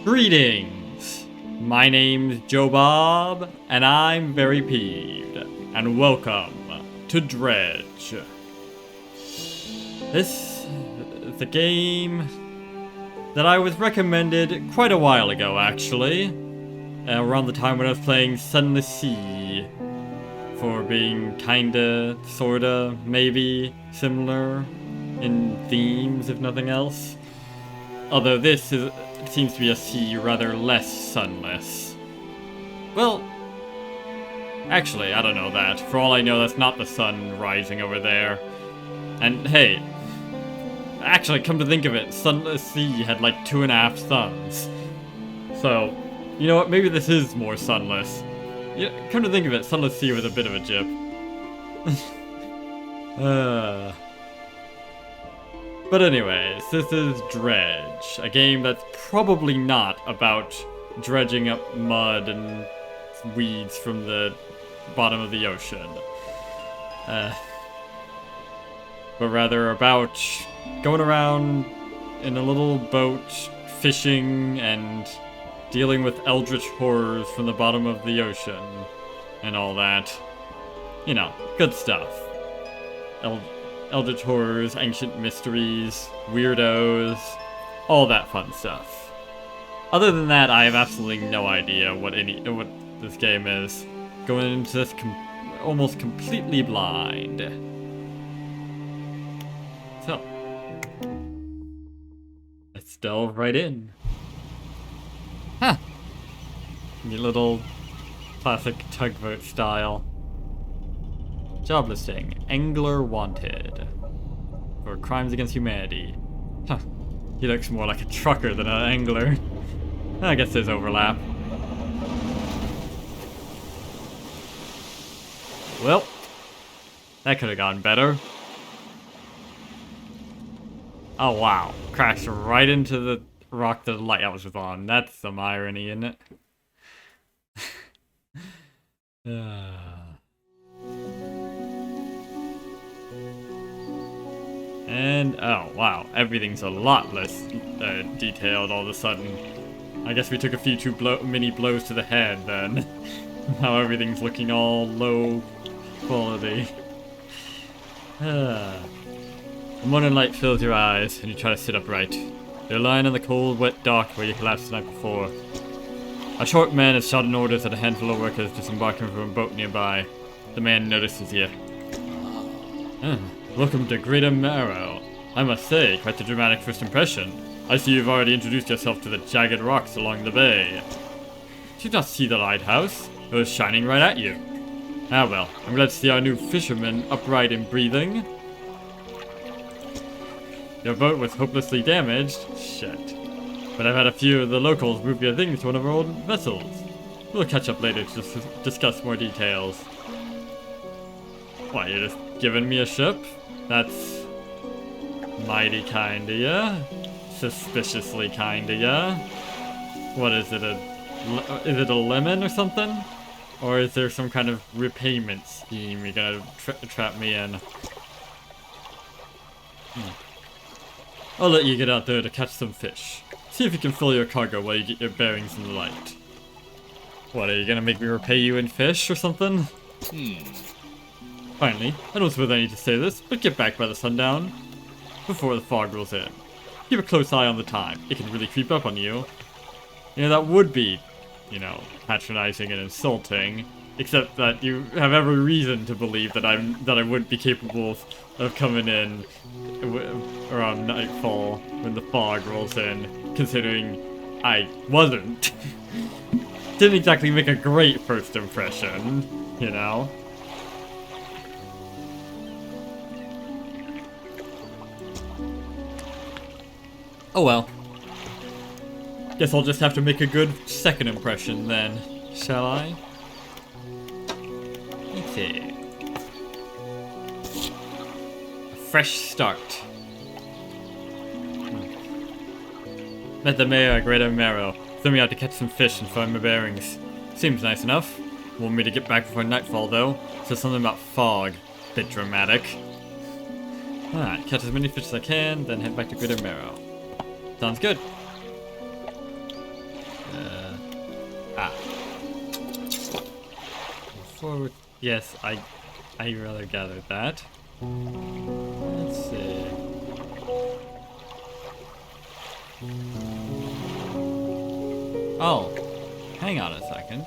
Greetings! My name's Joe Bob, and I'm VeryPeeved, and welcome to Dredge. This is a game that I was recommended quite a while ago, actually. Around the time when I was playing Sunless for being kinda, sorta, maybe similar in themes, if nothing else. Although this seems to be a sea rather less sunless. Well, actually, I don't know that. For all I know, that's not the sun rising over there. And hey, actually, come to think of it, Sunless Sea had like 2.5 suns. So, you know what, maybe this is more sunless. Yeah, come to think of it, Sunless Sea was a bit of a jip. But anyways, this is Dredge, a game that's probably not about dredging up mud and weeds from the bottom of the ocean. But rather about going around in a little boat, fishing, and dealing with eldritch horrors from the bottom of the ocean, and all that. You know, good stuff. Eldritch horrors, ancient mysteries, weirdos, all that fun stuff. Other than that, I have absolutely no idea what this game is. Going into this almost completely blind. So, let's delve right in. Huh. Your little classic tugboat style. Job listing. Angler wanted. For crimes against humanity. Huh. He looks more like a trucker than an angler. I guess there's overlap. Well, that could have gone better. Oh wow. Crashed right into the rock that the lighthouse was on. That's some irony, isn't it? And, oh wow, everything's a lot less detailed all of a sudden. I guess we took a few mini blows to the head then. Now everything's looking all low quality. The morning light fills your eyes, and you try to sit upright. You're lying on the cold, wet dock where you collapsed the night before. A short man is shouting orders at a handful of workers disembarking from a boat nearby. The man notices you. Welcome to Greater Marrow. I must say, quite the dramatic first impression. I see you've already introduced yourself to the jagged rocks along the bay. Did you not see the lighthouse? It was shining right at you. Ah well, I'm glad to see our new fisherman upright and breathing. Your boat was hopelessly damaged. Shit. But I've had a few of the locals move your things to one of our old vessels. We'll catch up later to discuss more details. What, you're just giving me a ship? That's mighty kind of ya. Suspiciously kind of ya. What is it, is it a lemon or something? Or is there some kind of repayment scheme you're gonna trap me in? I'll let you get out there to catch some fish. See if you can fill your cargo while you get your bearings in the light. What, are you gonna make me repay you in fish or something? Finally, I don't suppose I need to say this, but get back by the sundown. Before the fog rolls in. Keep a close eye on the time. It can really creep up on you. You know, that would be, you know, patronizing and insulting. Except that you have every reason to believe that I would be capable of coming in around nightfall when the fog rolls in, considering I wasn't. Didn't exactly make a great first impression, you know? Oh well. Guess I'll just have to make a good second impression then, shall I? Let's see. A fresh start. Met the mayor at Greater Marrow. Sent me out to catch some fish and find my bearings. Seems nice enough. Want me to get back before nightfall though. Says something about fog. Bit dramatic. Alright, catch as many fish as I can, then head back to Greater Marrow. Sounds good. forward. Yes, I rather gathered that. Let's see. Oh, hang on a second.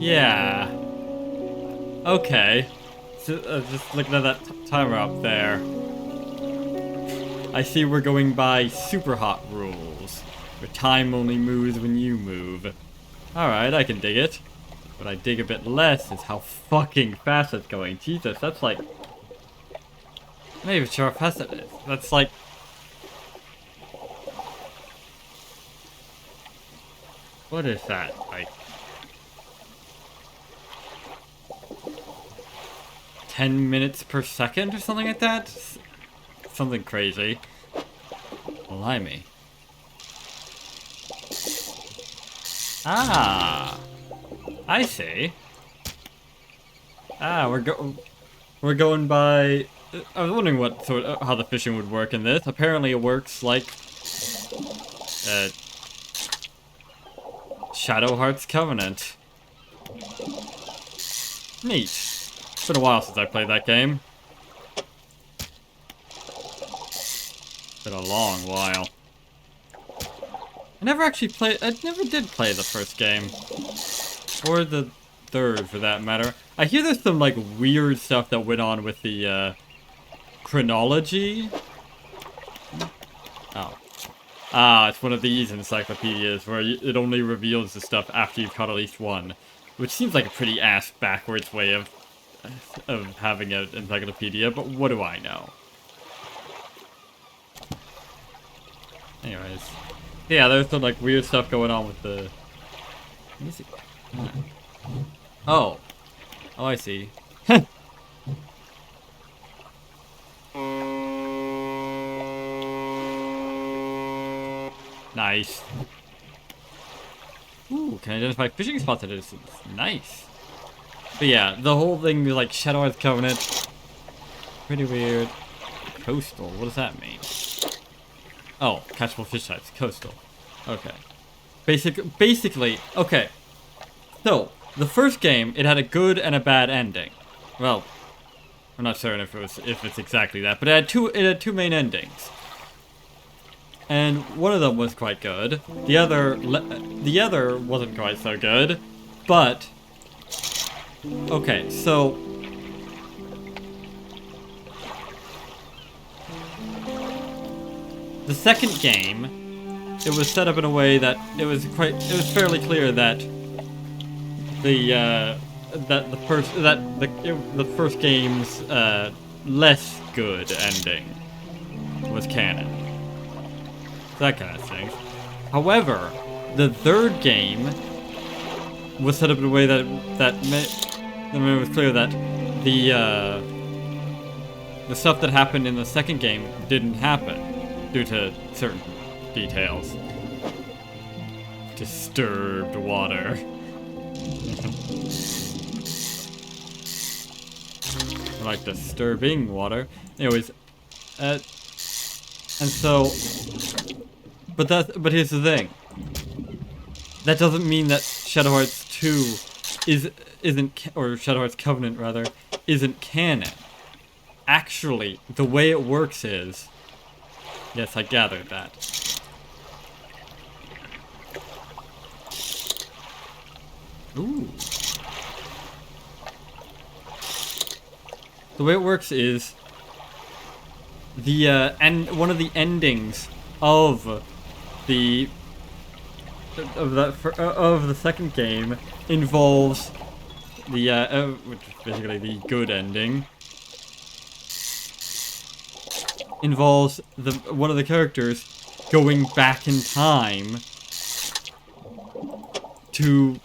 Yeah. Okay. So, just looking at that timer up there. I see we're going by super hot rules, where time only moves when you move. Alright, I can dig it. What I dig a bit less is how fucking fast it's going. Jesus, that's like... I'm not even sure how fast it is. That's like... What is that? Like... 10 minutes per second or something like that? Something crazy. Blimey. Ah! I see. Ah, we're going by... I was wondering what sort of, how the fishing would work in this. Apparently it works like... Shadow Heart's Covenant. Neat. It's been a while since I played that game. Been a long while. I never did play the first game. Or the third, for that matter. I hear there's some, like, weird stuff that went on with the, chronology? Oh. Ah, it's one of these encyclopedias where it only reveals the stuff after you've caught at least one. Which seems like a pretty ass-backwards way of having an encyclopedia, but what do I know? Anyways. Yeah, there's some, like, weird stuff going on with the... Music. Oh. Oh, I see. Nice. Ooh, can identify fishing spots at a distance. Nice. But yeah, the whole thing is like Shadow Heart's Covenant. Pretty weird. Coastal, what does that mean? Oh, catchable fish types. Coastal. Okay. Basically, okay. So, the first game, it had a good and a bad ending. Well, I'm not certain if it's exactly that, but it had two main endings. And one of them was quite good. The other wasn't quite so good. But okay, so the second game, it was set up in a way that it was fairly clear that the first game's less good ending was canon. That kind of thing. However, the third game was set up in a way that it was clear that the stuff that happened in the second game didn't happen due to certain details. Disturbed water. Like disturbing water. Anyways, and so, but here's the thing. That doesn't mean that Shadow Hearts 2 or Shadow Hearts Covenant rather, isn't canon. Actually, the way it works is, yes, I gathered that. Ooh. The way it works is one of the endings of the second game involves which is basically the good ending, involves one of the characters going back in time to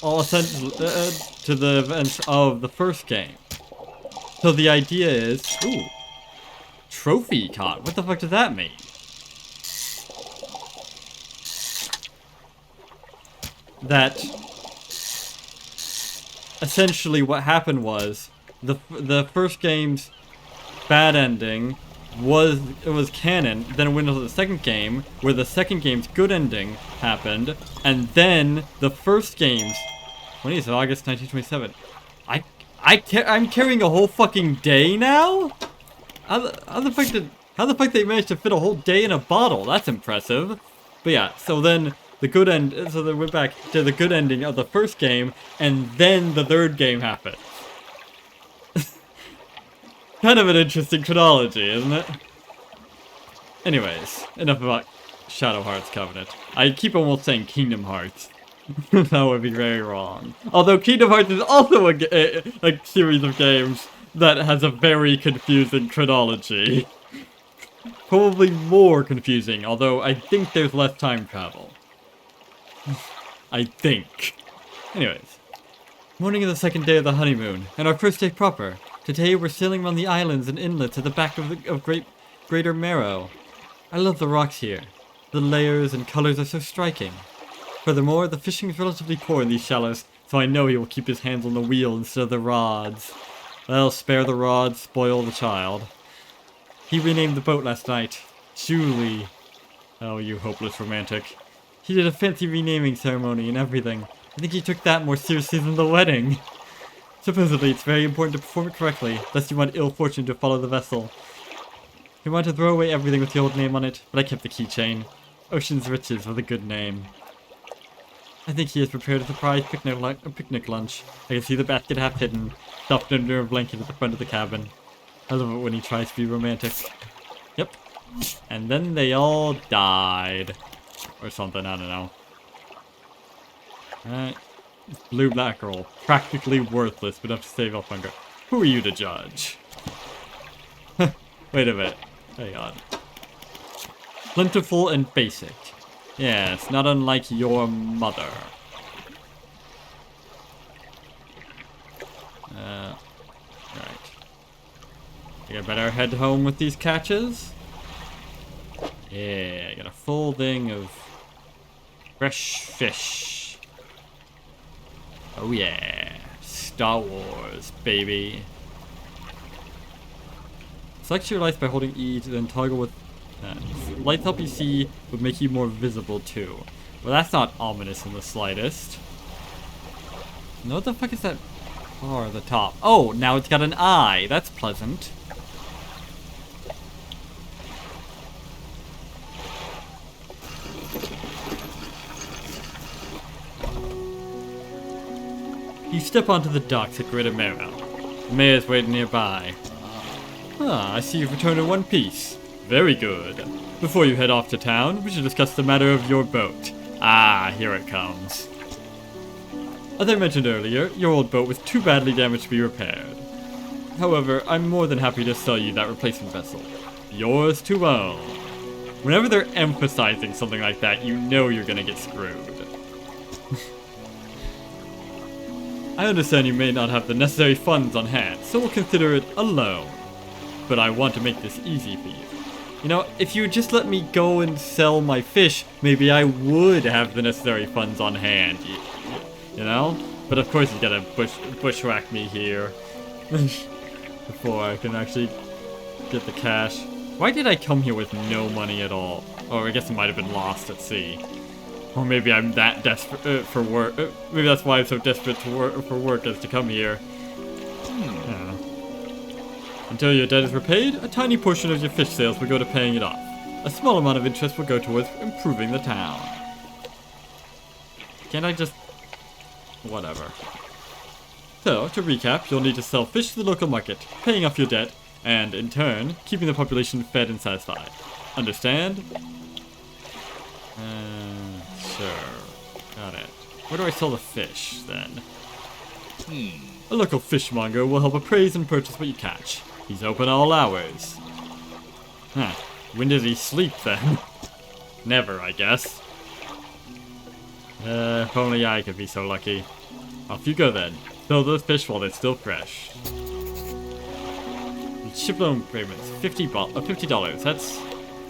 to the events of the first game. So the idea is, ooh, trophy caught. What the fuck does that mean? That essentially what happened was the first game's bad ending was canon. Then it went into the second game, where the second game's good ending happened, and then the first game's 20th of August 1927. I'm carrying a whole fucking day now? How the fuck they managed to fit a whole day in a bottle? That's impressive. But yeah, so then the good end, so they went back to the good ending of the first game, and then the third game happened. Kind of an interesting chronology, isn't it? Anyways, enough about Shadow Hearts Covenant. I keep almost saying Kingdom Hearts. That would be very wrong. Although Kingdom Hearts is also a series of games that has a very confusing chronology. Probably more confusing, although I think there's less time travel. I think. Anyways. Morning of the second day of the honeymoon, and our first day proper. Today we're sailing around the islands and inlets at the back of Greater Marrow. I love the rocks here. The layers and colors are so striking. Furthermore, the fishing is relatively poor in these shallows, so I know he will keep his hands on the wheel instead of the rods. Well, spare the rods, spoil the child. He renamed the boat last night. Julie. Oh, you hopeless romantic. He did a fancy renaming ceremony and everything. I think he took that more seriously than the wedding. Supposedly, it's very important to perform it correctly, lest you want ill fortune to follow the vessel. He wanted to throw away everything with the old name on it, but I kept the keychain. Ocean's Riches with a good name. I think he has prepared a surprise picnic lunch. I can see the basket half hidden, stuffed under a blanket at the front of the cabin. I love it when he tries to be romantic. Yep. And then they all died. Or something, I don't know. Alright. Blue mackerel. Practically worthless, but enough to save up hunger. Who are you to judge? Wait a minute. Hang on. Plentiful and basic. Yes, not unlike your mother. Right. I think I better head home with these catches. Yeah, I got a full thing of fresh fish. Oh yeah, Star Wars, baby. Select your lights by holding E to then toggle with lights help you see, but make you more visible too. Well, that's not ominous in the slightest. What the fuck is that bar at the top? Oh, now it's got an eye. That's pleasant. You step onto the docks at Greater Marrow. The mayor's waiting nearby. Ah, I see you've returned in one piece. Very good. Before you head off to town, we should discuss the matter of your boat. Ah, here it comes. As I mentioned earlier, your old boat was too badly damaged to be repaired. However, I'm more than happy to sell you that replacement vessel. Yours to own. Whenever they're emphasizing something like that, you know you're gonna get screwed. I understand you may not have the necessary funds on hand, so we'll consider it a loan. But I want to make this easy for you. You know, if you would just let me go and sell my fish, maybe I would have the necessary funds on hand. You know? But of course you gotta bushwhack me here. Before I can actually get the cash. Why did I come here with no money at all? Oh, I guess it might have been lost at sea. Or maybe I'm that desperate for work. Maybe that's why I'm so desperate for work as to come here. Until your debt is repaid, a tiny portion of your fish sales will go to paying it off. A small amount of interest will go towards improving the town. Can't I just... whatever. So, to recap, you'll need to sell fish to the local market, paying off your debt, and, in turn, keeping the population fed and satisfied. Understand? Sure. Got it. Where do I sell the fish, then? A local fishmonger will help appraise and purchase what you catch. He's open all hours. Huh. When does he sleep, then? Never, I guess. If only I could be so lucky. Off you go, then. Sell those fish while they're still fresh. Ship loan payments, $50. That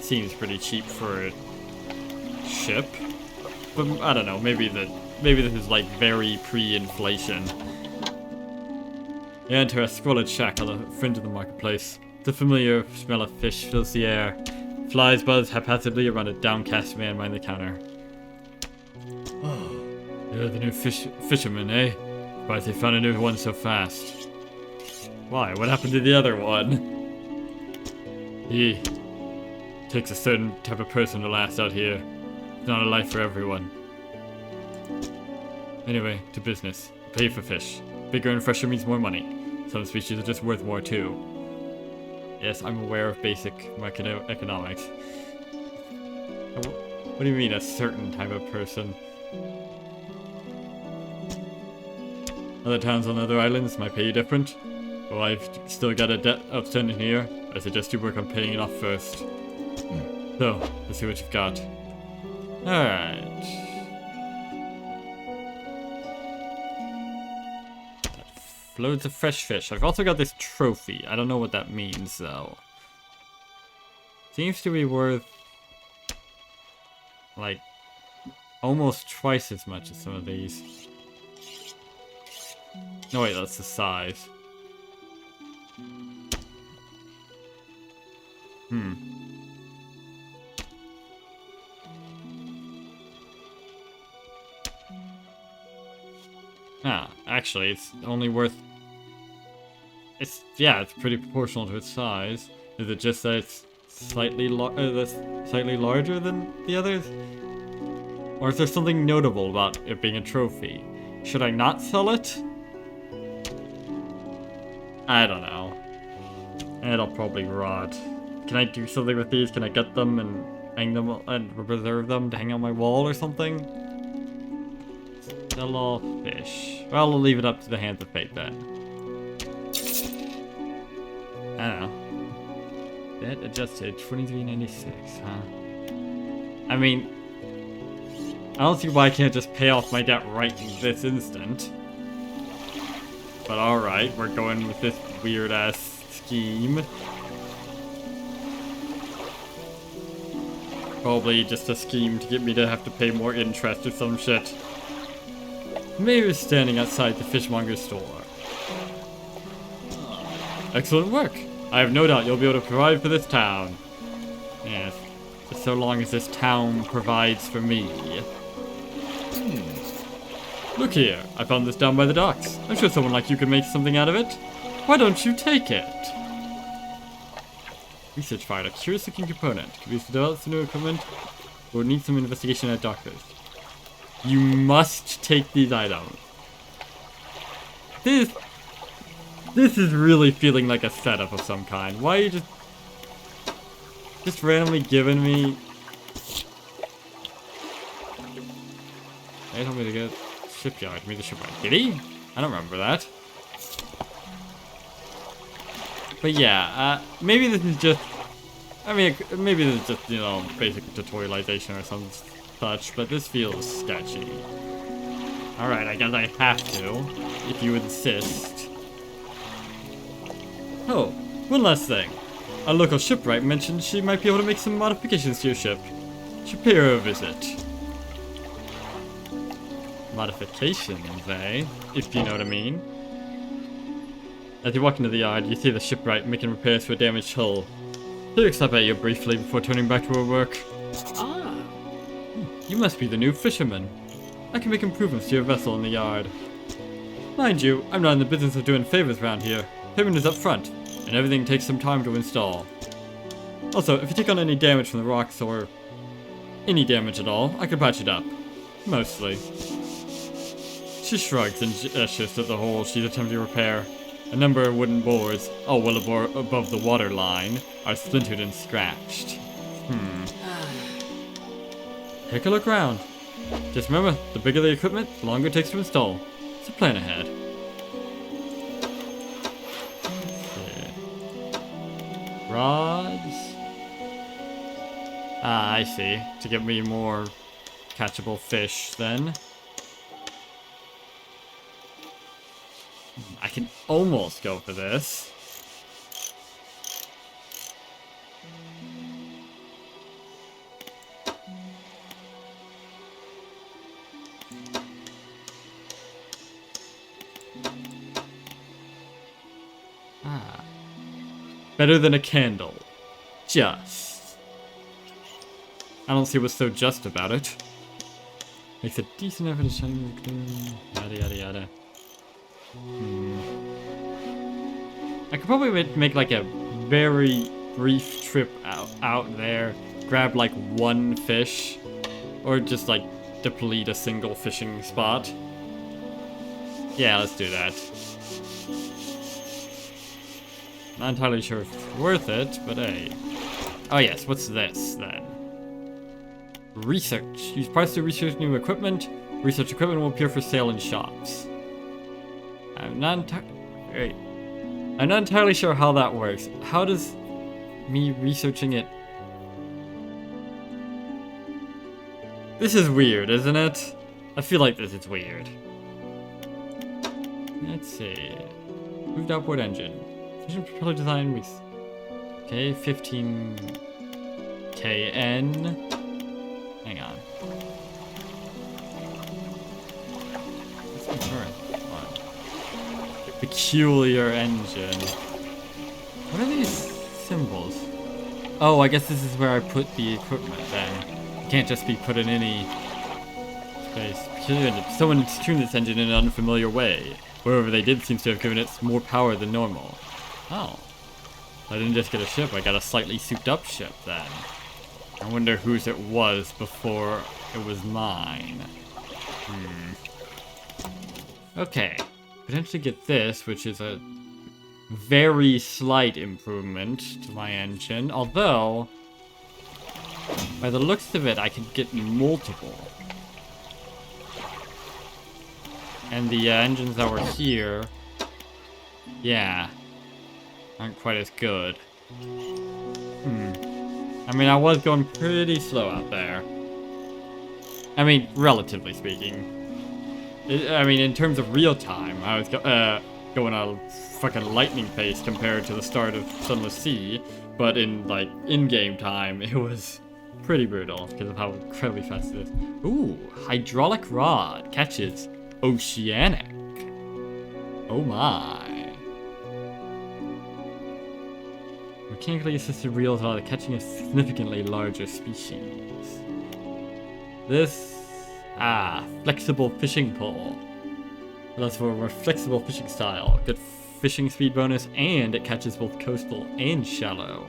seems pretty cheap for a ship. But I don't know, maybe this is like very pre-inflation. You enter a squalid shack on the fringe of the marketplace. The familiar smell of fish fills the air. Flies buzz haphazardly around a downcast man behind the counter. Oh, you're the new fisherman, eh? Surprised they found a new one so fast. Why? What happened to the other one? He takes a certain type of person to last out here. It's not a life for everyone. Anyway, to business. Pay for fish. Bigger and fresher means more money. Some species are just worth more too. Yes, I'm aware of basic economics. What do you mean, a certain type of person? Other towns on other islands might pay you different. Well, I've still got a debt outstanding here. I suggest you work on paying it off first. So, let's see what you've got. Alright. Loads of fresh fish. I've also got this trophy. I don't know what that means, though. Seems to be worth, like, almost twice as much as some of these. No, wait, that's the size. Ah, actually, it's only worth... It's pretty proportional to its size. Is it just that it's slightly larger than the others? Or is there something notable about it being a trophy? Should I not sell it? I don't know. It'll probably rot. Can I do something with these? Can I get them and hang them and preserve them to hang on my wall or something? Sell all fish. Well, I'll leave it up to the hands of fate then. I don't know. Debt adjusted, $23.96, huh? I mean, I don't see why I can't just pay off my debt right this instant. But alright, we're going with this weird-ass scheme. Probably just a scheme to get me to have to pay more interest or some shit. Mayor is standing outside the fishmonger's store. Excellent work. I have no doubt you'll be able to provide for this town. Yes, just so long as this town provides for me. Look here, I found this down by the docks. I'm sure someone like you could make something out of it. Why don't you take it? Research find a curious looking component. Could be used to develop some new equipment. Or need some investigation at doctors. You must take these items. This is really feeling like a setup of some kind. Why are you just randomly giving me... They told me to get shipyard. Give me the shipyard. Did he? I don't remember that. But yeah, maybe this is just... I mean, maybe this is just, you know, basic tutorialization or some such, but this feels sketchy. Alright, I guess I have to, if you insist. Oh, one last thing. A local shipwright mentioned she might be able to make some modifications to your ship. Should pay her a visit. Modifications, eh? If you know what I mean. As you walk into the yard, you see the shipwright making repairs to a damaged hull. She looks up at you briefly before turning back to her work. Ah. You must be the new fisherman. I can make improvements to your vessel in the yard. Mind you, I'm not in the business of doing favors around here. Payment is up front, and everything takes some time to install. Also, if you take on any damage from the rocks or any damage at all, I can patch it up. Mostly. She shrugs and gestures at the hole she's attempting to repair. A number of wooden boards, all well above the water line, are splintered and scratched. Take a look around. Just remember, the bigger the equipment, the longer it takes to install. So plan ahead. Rods. Ah, I see. To get me more catchable fish, then. I can almost go for this. Better than a candle. Just. I don't see what's so just about it. Makes a decent effort to shine the clean. Yada yada yada. I could probably make like a very brief trip out there, grab like one fish, or just like deplete a single fishing spot. Yeah, let's do that. Not entirely sure if it's worth it, but hey. Oh yes, what's this then? Research. Use parts to research new equipment. Research equipment will appear for sale in shops. I'm not entirely sure how that works. How does me researching it... This is weird, isn't it? I feel like this is weird. Let's see. Moved outboard engine. Fusion propeller design with... Okay, 15... KN. Hang on. What's the current one? Peculiar engine. What are these symbols? Oh, I guess this is where I put the equipment then. It can't just be put in any space. Peculiar engine. Someone tuned this engine in an unfamiliar way. Whoever they did seems to have given it more power than normal. Oh. I didn't just get a ship, I got a slightly souped up ship then. I wonder whose it was before it was mine. Okay. Potentially get this, which is a very slight improvement to my engine. Although, by the looks of it, I could get multiple. And the engines that were here, yeah, aren't quite as good. I mean, I was going pretty slow out there. I mean, relatively speaking. I mean, in terms of real time, I was going at a fucking lightning pace compared to the start of Sunless Sea. But in, like, in-game time, it was pretty brutal because of how incredibly fast it is. Ooh, hydraulic rod catches oceanic. Oh my. Mechanically assisted reels allow the catching of significantly larger species. This... flexible fishing pole. Allows for a more flexible fishing style. Good fishing speed bonus, and it catches both coastal and shallow.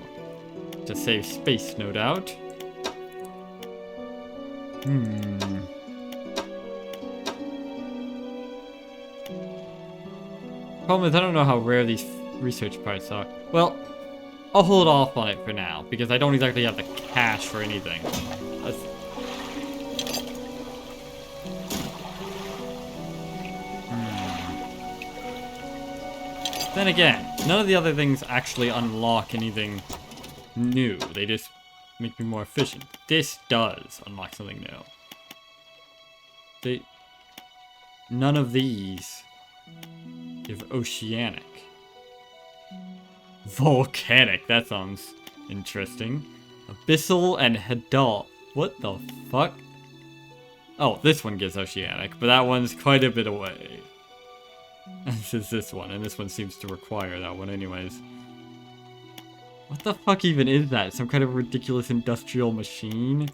To save space, no doubt. Problem is, I don't know how rare these research parts are. Well, I'll hold off on it for now, because I don't exactly have the cash for anything. Then again, none of the other things actually unlock anything new. They just make me more efficient. This does unlock something new. None of these give oceanic. Volcanic, that sounds interesting. Abyssal and Hadal. What the fuck? Oh, this one gives oceanic, but that one's quite a bit away. This is this one, and this one seems to require that one anyways. What the fuck even is that? Some kind of ridiculous industrial machine?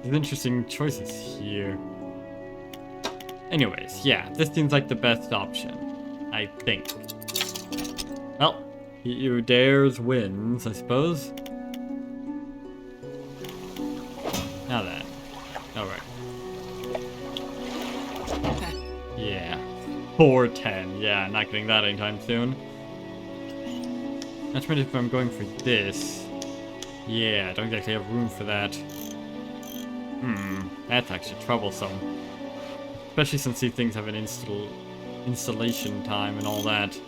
There's interesting choices here. Anyways, yeah, this seems like the best option. I think. Well, he who dares wins, I suppose. Now then. Alright. Yeah. 410. Yeah, not getting that anytime soon. Not sure if I'm going for this. Yeah, I don't exactly have room for that. That's actually troublesome. Especially since these things have an installation time and all that.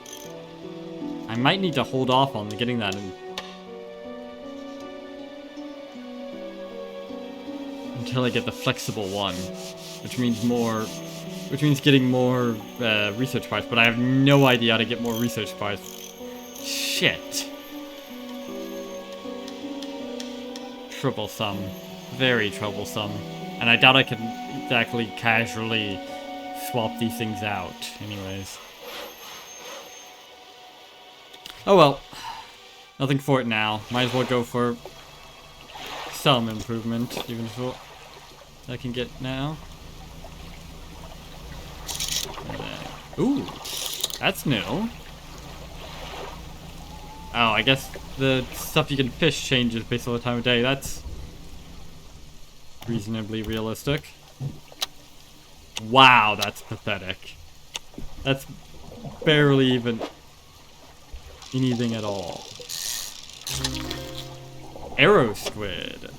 I might need to hold off on getting that until I get the flexible one, which means getting more research parts, but I have no idea how to get more research parts. Shit. Troublesome. Very troublesome. And I doubt I can exactly casually swap these things out, anyways. Oh well. Nothing for it now. Might as well go for some improvement, even if I can get now. Ooh, that's new. Oh, I guess the stuff you can fish changes based on the time of day. That's reasonably realistic. Wow, that's pathetic. That's barely even anything at all. Arrow squid.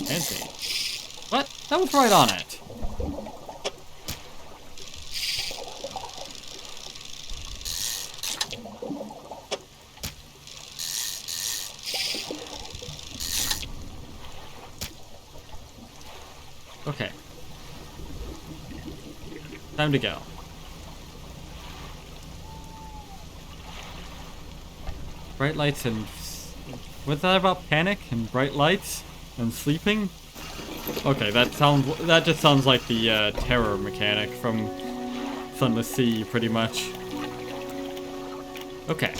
Fancy. What? That was right on it. Okay. Time to go. Bright lights and... What's that about panic and bright lights and sleeping? Okay, that just sounds like the terror mechanic from Sunless Sea, pretty much. Okay.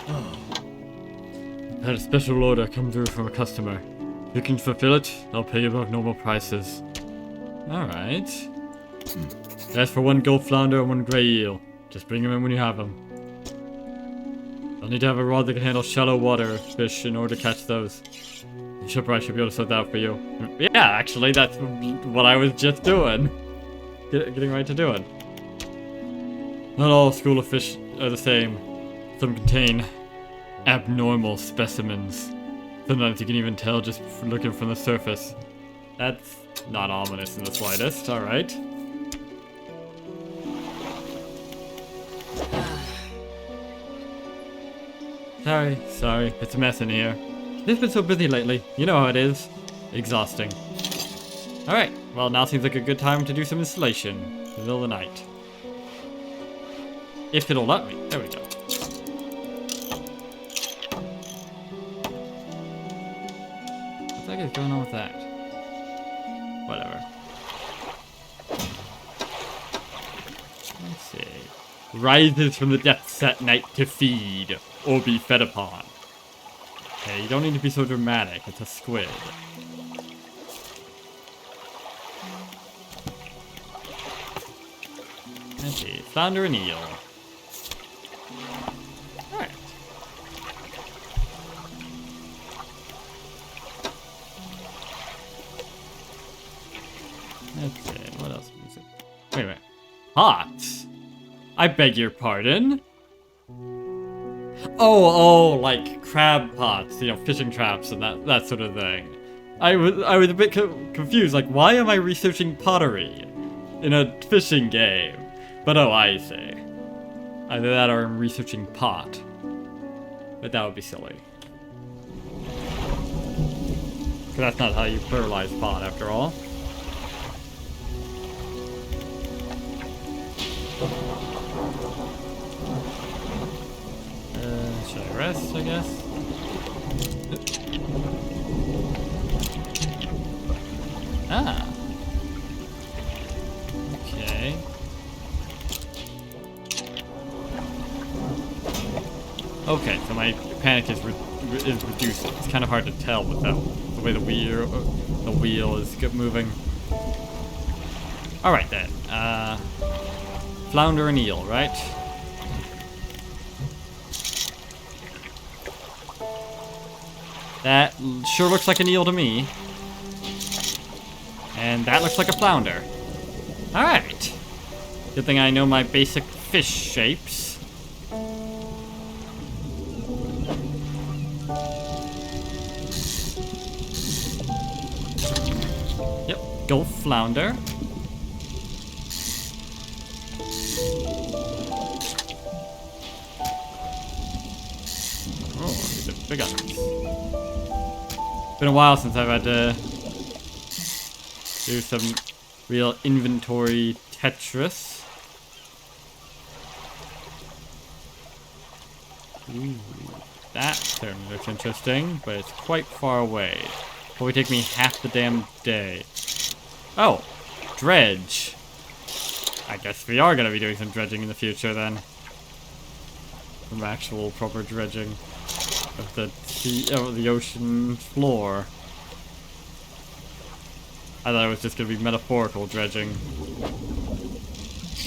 I had a special order come through from a customer. If you can fulfill it, I'll pay you above normal prices. Alright. As for 1 gold flounder and 1 gray eel. Just bring them in when you have them. I'll need to have a rod that can handle shallow water fish in order to catch those. The shipwright should be able to sort that out for you. Yeah, actually, that's what I was just doing. Getting right to doing. Not all school of fish are the same. Some contain abnormal specimens. Sometimes you can even tell just from looking from the surface. That's not ominous in the slightest, alright. Sorry, it's a mess in here. It's been so busy lately, you know how it is. Exhausting. Alright, well now seems like a good time to do some installation. In the middle of the night. If it'll let me. There we go. What the heck is going on with that? Whatever. Let's see. Rises from the depths at night to feed, or be fed upon. Hey, you don't need to be so dramatic. It's a squid. Let's see. Flounder and eel. Alright. Let's see. What else is it? Wait a minute. Pots? I beg your pardon? Oh, like crab pots, you know, fishing traps and that sort of thing. I was a bit confused, like, why am I researching pottery in a fishing game? But oh, I see. Either that or I'm researching pot. But that would be silly. Because that's not how you pluralize pot, after all. Should I rest, I guess? Ah. Okay. Okay, so my panic is reduced. It's kind of hard to tell without the way the wheel is moving. All right then. Flounder and eel, right? That sure looks like an eel to me. And that looks like a flounder. Alright. Good thing I know my basic fish shapes. Yep, go flounder. Oh, these are big ones. Been a while since I've had to do some real inventory Tetris. Ooh, that certainly looks interesting, but it's quite far away. Probably take me half the damn day. Oh, dredge. I guess we are gonna be doing some dredging in the future then. Some actual proper dredging of the sea, of the ocean floor. I thought it was just gonna be metaphorical dredging.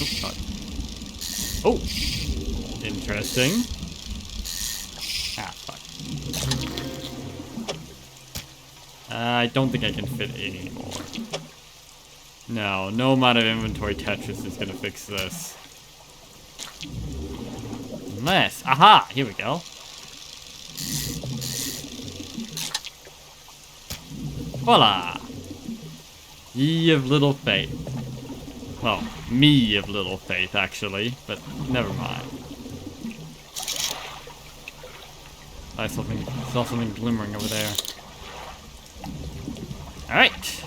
Oops, God. Oh, interesting. Ah, fuck. I don't think I can fit anymore. No amount of inventory Tetris is gonna fix this. Unless, aha, here we go. Voila! Ye of little faith. Well, me of little faith, actually, but never mind. I saw something glimmering over there. Alright!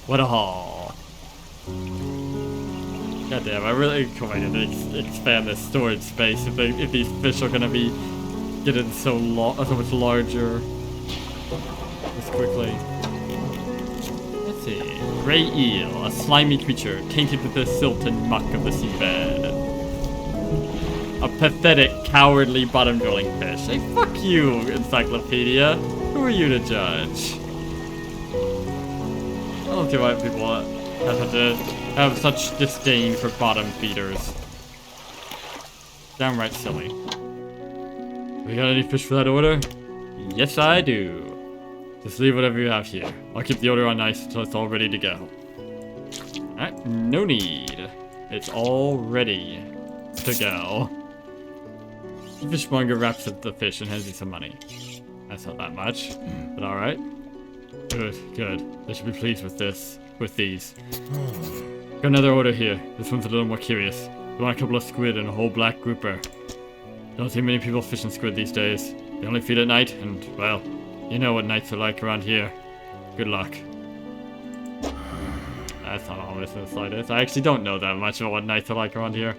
What a haul. God damn, I really need to expand this storage space if these fish are gonna be getting so much larger this quickly. Let's see. Gray eel, a slimy creature tainted with the silt and muck of the seabed. A pathetic, cowardly bottom dwelling fish. Hey, fuck you, encyclopedia. Who are you to judge? I don't see why people have such disdain for bottom feeders. Downright silly. We got any fish for that order? Yes, I do. Just leave whatever you have here. I'll keep the order on ice until it's all ready to go. Alright, no need. It's all ready to go. The fishmonger wraps up the fish and hands you some money. That's not that much, but alright. Good. They should be pleased with these. Got another order here. This one's a little more curious. We want a couple of squid and a whole black grouper. Don't see many people fishing squid these days. They only feed at night, and, well, you know what nights are like around here. Good luck. That's not always in the slightest. I actually don't know that much about what nights are like around here.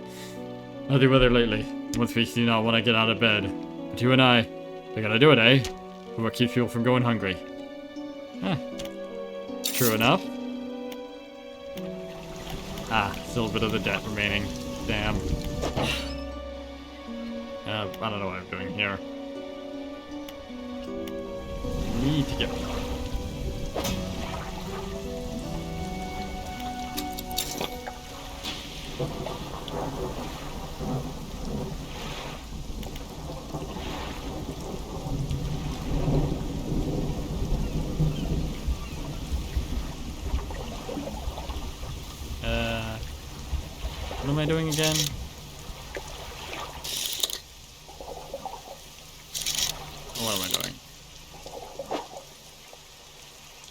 How's the weather lately? Once we do not want to get out of bed. But you and I, we gotta do it, eh? For what keeps people from going hungry. Huh. True enough. Ah, still a bit of the debt remaining. Damn. I don't know what I'm doing here. Need to get... What am I doing again? What am I doing?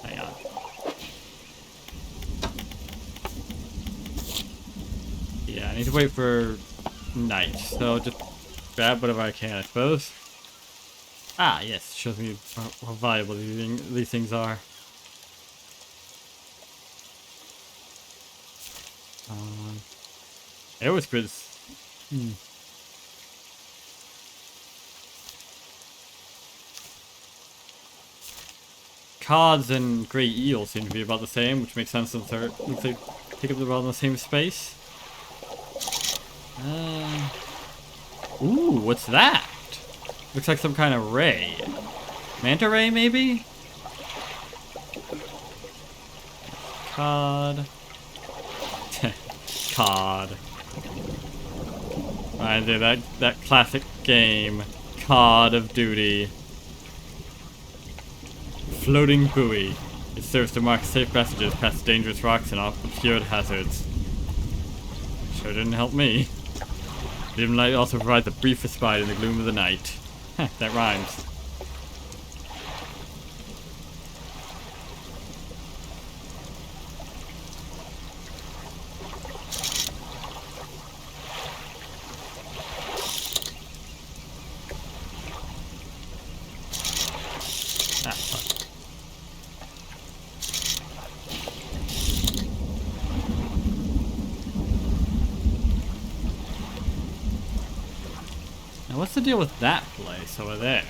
Hang on. Yeah, I need to wait for night, so just grab whatever I can, I suppose. Ah, yes, shows me how valuable these things are. It was good. Cards and grey eels seem to be about the same, which makes sense since they take up about the same space. Ooh, what's that? Looks like some kind of ray. Manta ray, maybe? Cod. Cod. I did that classic game, Cod of Duty. Floating buoy. It serves to mark safe passages past dangerous rocks and obscured hazards. Sure didn't help me. Dim light also provides a brief respite in the gloom of the night. Heh, that rhymes. Now what's the deal with that place over there?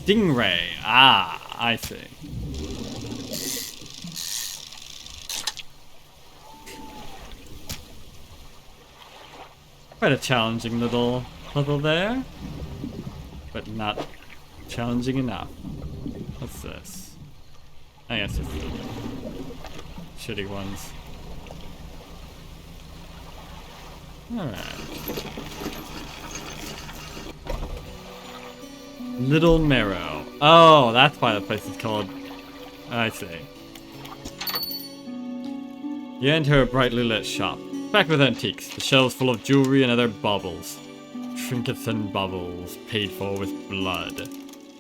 Stingray. Ah, I see. Quite a challenging little puzzle there. But not challenging enough. What's this? I guess it's the shitty ones. Alright. Little Marrow. Oh, that's why the place is called. I see. You enter a brightly lit shop. Packed with antiques, the shelves full of jewelry and other baubles. Trinkets and baubles, paid for with blood.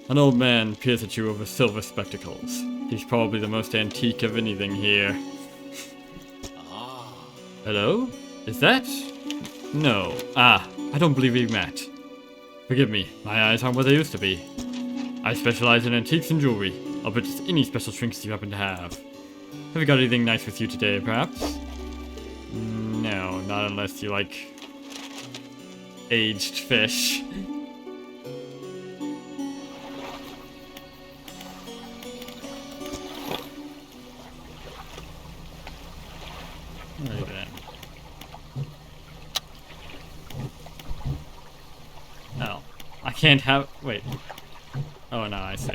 An old man peers at you over silver spectacles. He's probably the most antique of anything here. Hello? Is that? No. Ah, I don't believe we met. Forgive me, my eyes aren't what they used to be. I specialize in antiques and jewelry. I'll purchase any special trinkets you happen to have. Have you got anything nice with you today, perhaps? No, not unless you like aged fish. Right then. Oh, I can't have. Wait. Oh no, I see.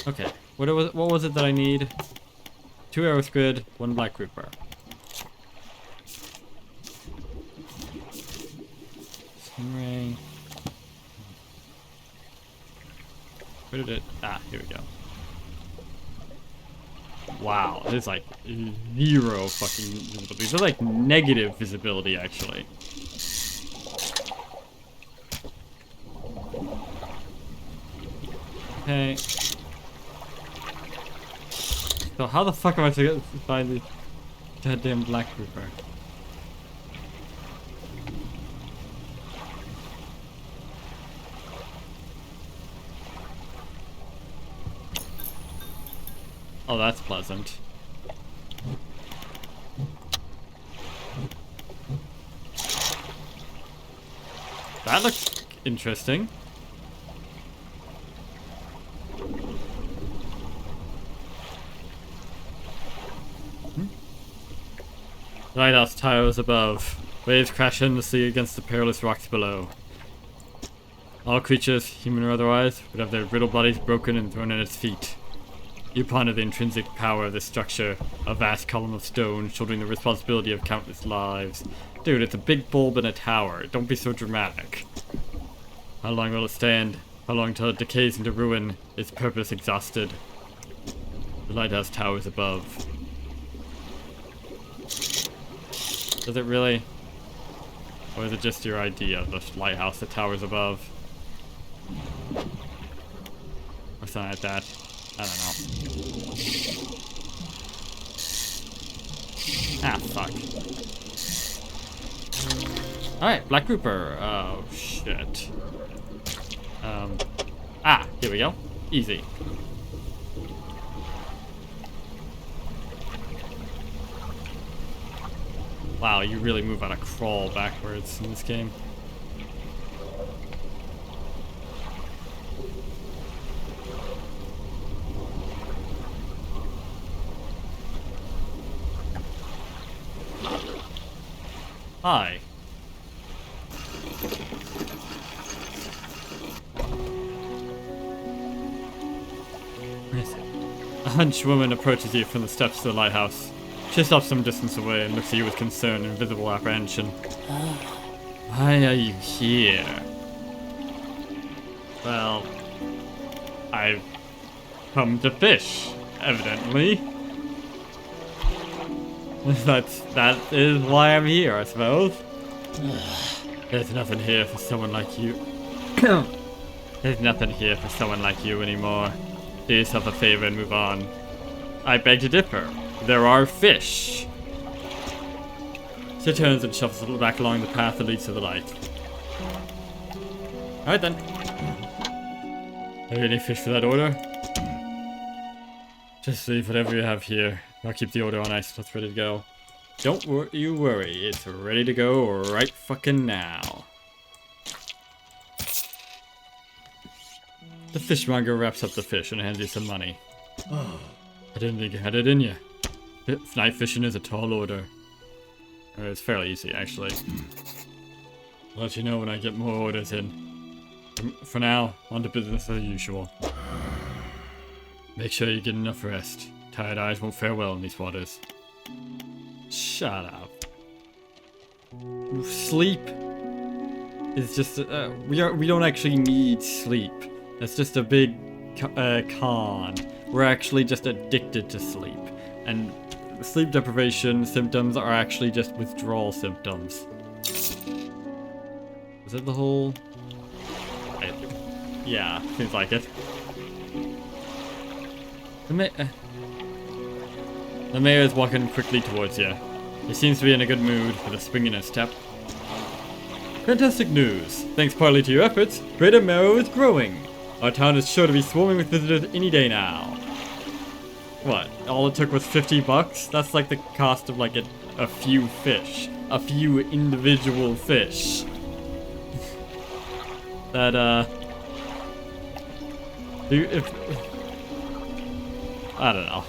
Okay, what was it that I need? 2 arrow squid, 1 black grouper. Stingray. Where did it? Ah, here we go. Wow, there's like 0 fucking visibility. These are like negative visibility, actually. Okay. So how the fuck am I to find the goddamn black grouper? Oh, that's pleasant. That looks interesting. Lighthouse towers above. Waves crash endlessly against the perilous rocks below. All creatures, human or otherwise, would have their brittle bodies broken and thrown at its feet. You ponder the intrinsic power of this structure, a vast column of stone shouldering the responsibility of countless lives. Dude, it's a big bulb in a tower. Don't be so dramatic. How long will it stand? How long till it decays into ruin, its purpose exhausted? The lighthouse towers above. Does it really? Or is it just your idea of the lighthouse that towers above? Or something like that. I don't know. Ah, fuck. Alright, black grouper. Oh, shit. Ah, here we go. Easy. Wow, you really move on a crawl backwards in this game. Hi. Where is it? A henchwoman approaches you from the steps of the lighthouse. She stops some distance away and looks at you with concern and visible apprehension. Why are you here? Well, I've come to fish, evidently. That is why I'm here, I suppose. There's nothing here for someone like you. There's nothing here for someone like you anymore. Do yourself a favor and move on. I beg to differ. There are fish. She turns and shuffles back along the path that leads to the light. Alright then. Have you any fish for that order? Just leave whatever you have here. I'll keep the order on ice until it's ready to go. Don't you worry, it's ready to go right fucking now. The fishmonger wraps up the fish and hands you some money. I didn't think you had it in you. Night fishing is a tall order. It's fairly easy, actually. I'll let you know when I get more orders in. For now, on to business as usual. Make sure you get enough rest. Tired eyes won't fare well in these waters. Shut up. Sleep is just we don't actually need sleep. That's just a big con. We're actually just addicted to sleep, and sleep deprivation symptoms are actually just withdrawal symptoms. Is that the whole? Yeah, seems like it. The mayor is walking quickly towards you. He seems to be in a good mood with a spring in his step. Fantastic news! Thanks partly to your efforts, Greater Marrow is growing. Our town is sure to be swarming with visitors any day now. What? All it took was $50? That's like the cost of like a few fish. A few individual fish. That, I don't know.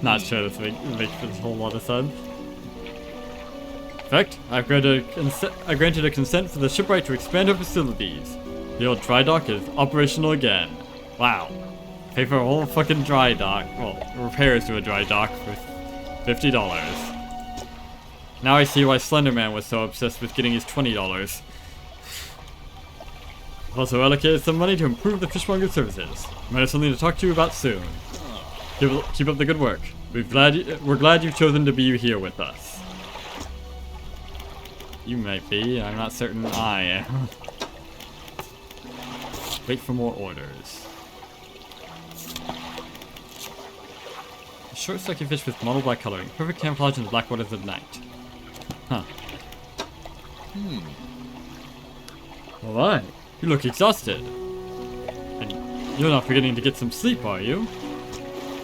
Not sure this makes a whole lot of sense. In fact, I've granted a consent for the shipwright to expand her facilities. The old dry dock is operational again. Wow. Pay for a whole fucking dry dock. Well, repairs to a dry dock for $50. Now I see why Slenderman was so obsessed with getting his $20. I've also allocated some money to improve the fishmonger services. Might have something to talk to you about soon. Keep up the good work. We're glad you've chosen to be here with us. You might be. I'm not certain I am. Wait for more orders. A short, stocky fish with mottled black coloring. Perfect camouflage in the black waters of night. Huh. Alright. You look exhausted. And you're not forgetting to get some sleep, are you?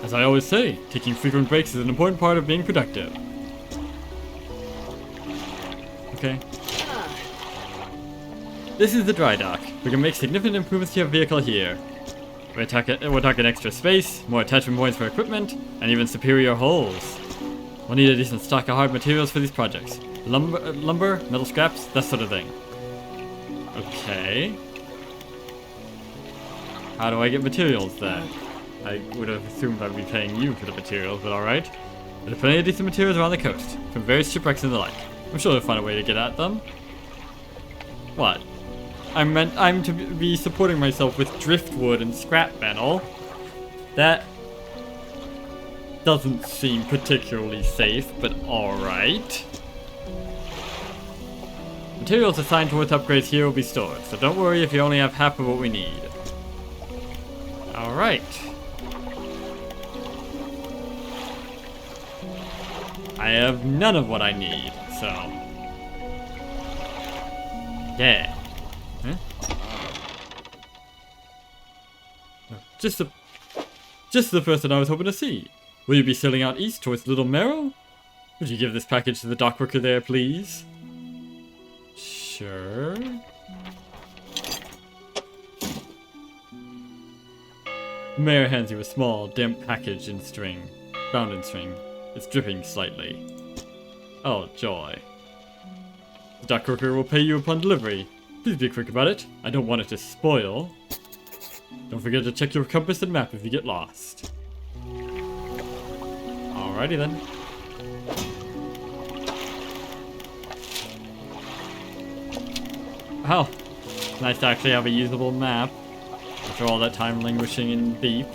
As I always say, taking frequent breaks is an important part of being productive. Okay. This is the dry dock. We can make significant improvements to your vehicle here. We're talking extra space, more attachment points for equipment, and even superior hulls. We'll need a decent stock of hard materials for these projects. Lumber, metal scraps, that sort of thing. Okay. How do I get materials then? I would have assumed I'd be paying you for the materials, but alright. There's plenty of decent materials around the coast, from various shipwrecks and the like. I'm sure they'll find a way to get at them. What? I'm to be supporting myself with driftwood and scrap metal. That doesn't seem particularly safe, but alright. Materials assigned towards upgrades here will be stored, so don't worry if you only have half of what we need. Alright. I have none of what I need, so... yeah. Huh? Just the person I was hoping to see. Will you be sailing out east towards Little Merrow? Would you give this package to the dock worker there, please? Sure. The mayor hands you a small, damp package in string. Bound in string. It's dripping slightly. Oh, joy. The dock worker will pay you upon delivery. Please be quick about it. I don't want it to spoil. Don't forget to check your compass and map if you get lost. Alrighty then. Oh, nice to actually have a usable map after all that time languishing in deep.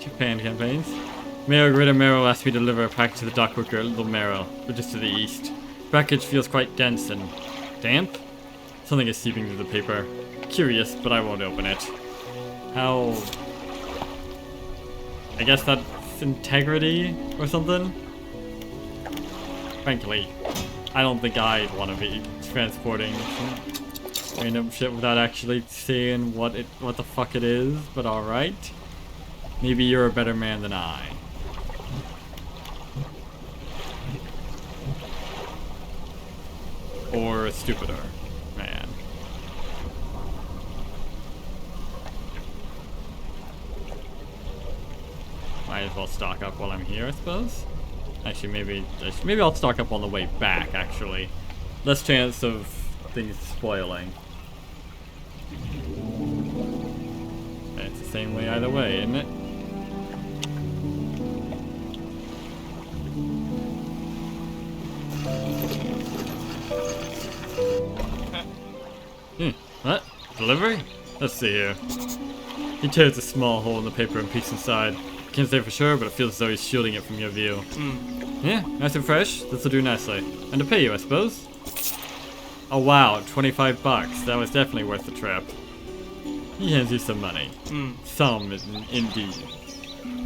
Japan campaigns. Mayor Greater Merrow asked me to deliver a package to the dock worker at Little Merrow, but just to the east. The package feels quite dense and damp. Something is seeping through the paper. Curious, but I won't open it. How? I guess that's integrity or something? Frankly, I don't think I'd want to be transporting random shit without actually seeing what the fuck it is, but alright. Maybe you're a better man than I. Or a stupider man. Might as well stock up while I'm here, I suppose. Actually, maybe I'll stock up on the way back, actually. Less chance of things spoiling. It's the same way either way, isn't it? What? Delivery? Let's see here. He tears a small hole in the paper and peeks inside. Can't say for sure, but it feels as though he's shielding it from your view. Yeah, nice and fresh. This'll do nicely. And to pay you, I suppose? Oh wow, 25 bucks. That was definitely worth the trip. He hands you some money. Some, indeed.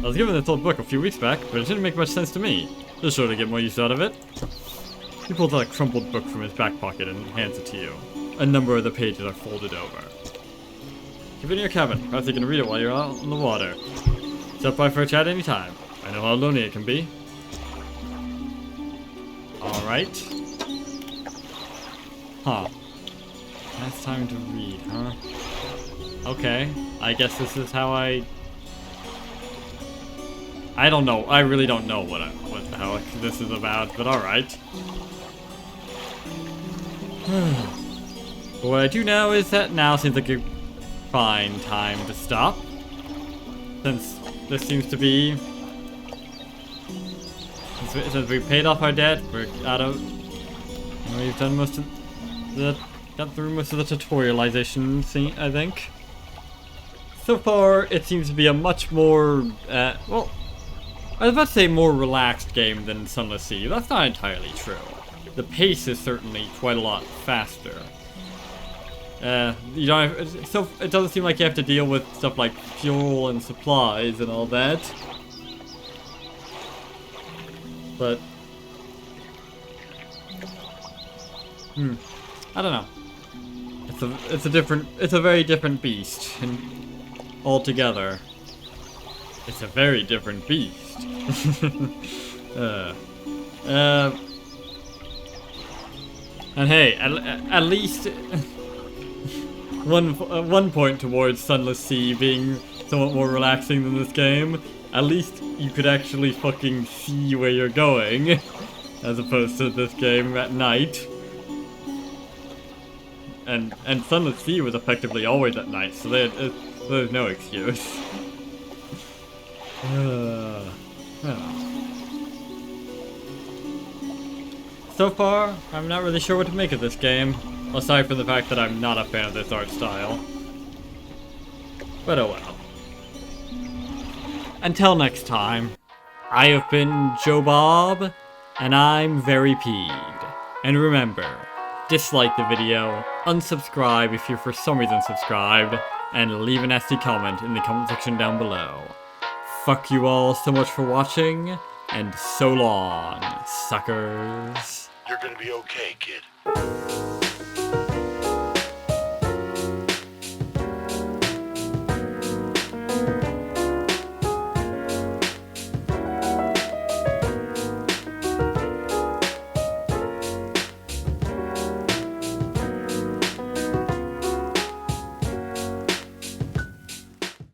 I was given this old book a few weeks back, but it didn't make much sense to me. Just sure to get more use out of it. He pulls out a crumpled book from his back pocket and hands it to you. A number of the pages are folded over. Keep it in your cabin. Perhaps you can read it while you're out on the water. Stop by for a chat anytime. I know how lonely it can be. Alright. Huh. Last time to read, huh? Okay. I guess this is how I don't know. I really don't know what the hell this is about, but alright. But what I do know is that now seems like a fine time to stop. Since this seems to be... Since we paid off our debt, we're out of... We've done most of the... Got through most of the tutorialization thing, I think. So far, it seems to be a much more... well... I was about to say more relaxed game than Sunless Sea. That's not entirely true. The pace is certainly quite a lot faster. You don't have, so it doesn't seem like you have to deal with stuff like fuel and supplies and all that. But I don't know. It's a very different beast altogether. It's a very different beast. And hey, at least one point towards Sunless Sea being somewhat more relaxing than this game. At least you could actually fucking see where you're going, as opposed to this game at night. And Sunless Sea was effectively always at night, so there's no excuse. So far, I'm not really sure what to make of this game, aside from the fact that I'm not a fan of this art style. But oh well. Until next time, I have been Joe Bob, and I'm VeryPeeved. And remember, dislike the video, unsubscribe if you're for some reason subscribed, and leave a nasty comment in the comment section down below. Fuck you all so much for watching, and so long, suckers. You're gonna be okay, kid.